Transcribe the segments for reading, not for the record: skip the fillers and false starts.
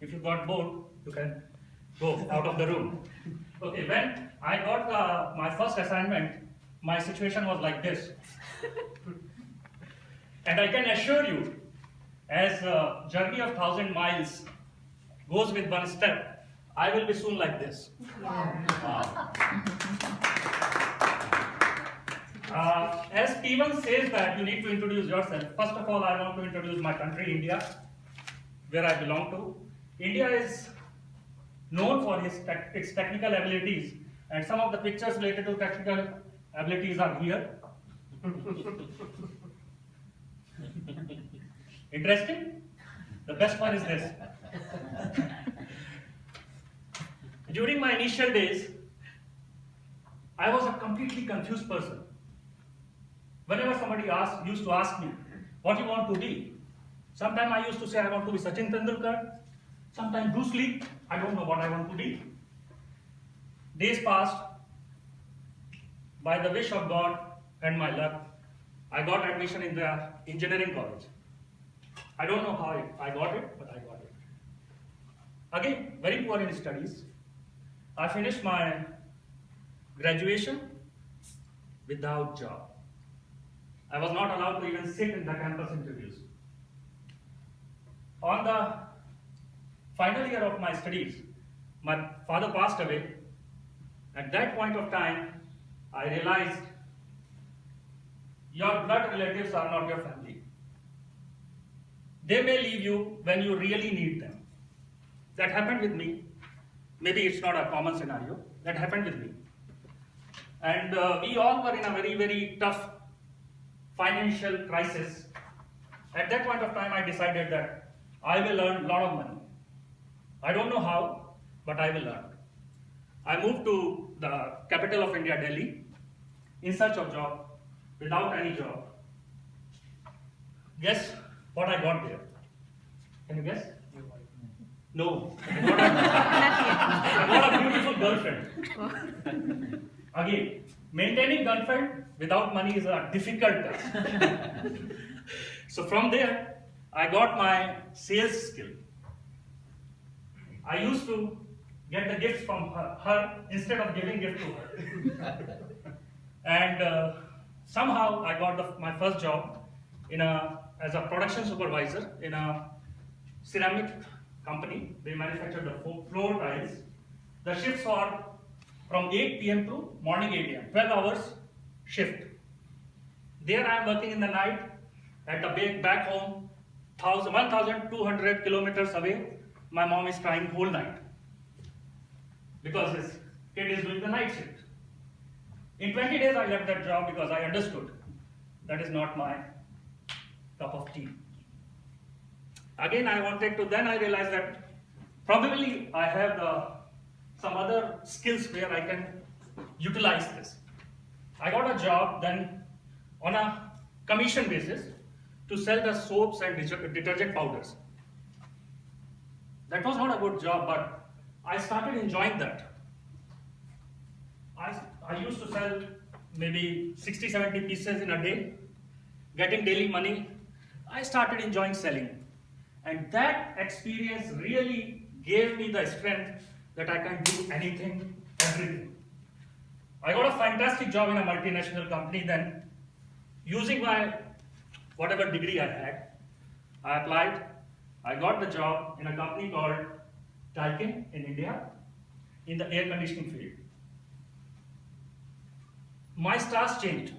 If you got bored, you can go out of the room. Okay, when I got my first assignment, my situation was like this. And I can assure you, as a journey of 1,000 miles goes with one step, I will be soon like this. As P1 says that you need to introduce yourself, first of all, I want to introduce my country, India, where I belong to. India is known for its technical abilities, and some of the pictures related to technical abilities are here. Interesting? The best one is this. During my initial days, I was a completely confused person. Whenever somebody used to ask me, what you want to be? Sometimes I used to say I want to be Sachin Tendulkar. Sometimes Bruce Lee. I don't know what I want to be. Days passed. By the wish of God and my luck, I got admission in the engineering college. I don't know how I got it, but I got it. Again, very poor in studies. I finished my graduation without job. I was not allowed to even sit in the campus interviews. On the final year of my studies, my father passed away. At that point of time, I realized your blood relatives are not your family. They may leave you when you really need them. That happened with me. Maybe it's not a common scenario. That happened with me. And we all were in a very, very tough financial crisis. At that point of time, I decided that I will earn a lot of money. I don't know how, but I will earn. I moved to the capital of India, Delhi, in search of job, without any job. Guess what I got there? Can you guess? No. I got a beautiful girlfriend. Again, maintaining girlfriend without money is a difficult task. So from there, I got my sales skill. I used to get the gifts from her instead of giving gift to her. And somehow I got my first job as a production supervisor in a ceramic company. They manufactured the floor tiles. The shifts were from 8 p.m. to morning 8 a.m., 12 hours shift. There I am working in the night at the back home, 1,200 kilometers away. My mom is crying whole night because his kid is doing the night shift. In 20 days I left that job because I understood that is not my cup of tea. Again then I realized that probably I have some other skills where I can utilize this. I got a job then on a commission basis to sell the soaps and detergent powders. That was not a good job, but I started enjoying that. I used to sell maybe 60, 70 pieces in a day, getting daily money. I started enjoying selling. And that experience really gave me the strength that I can do anything, everything. I got a fantastic job in a multinational company then. Using my whatever degree I had, I applied. I got the job in a company called Daikin in India in the air conditioning field. My stars changed.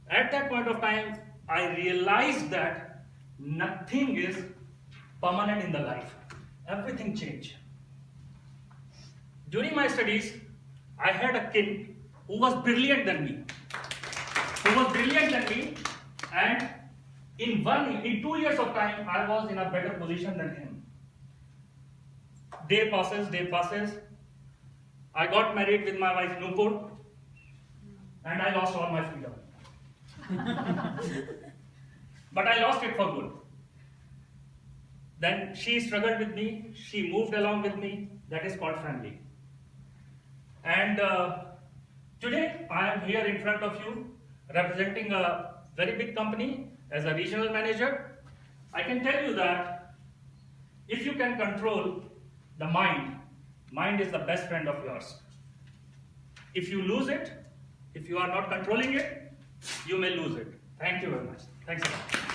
At that point of time, I realized that nothing is permanent in the life. Everything changed. During my studies, I had a kid who was brilliant than me. And in 2 years of time, I was in a better position than him. Day passes. I got married with my wife Nupur, and I lost all my freedom. But I lost it for good. Then she struggled with me, she moved along with me. That is called family. And today I am here in front of you representing a very big company as a regional manager. I can tell you that If you can control the mind, mind is the best friend of yours. If you lose it, if you are not controlling it, you may lose it. Thank you very much. Thanks a lot.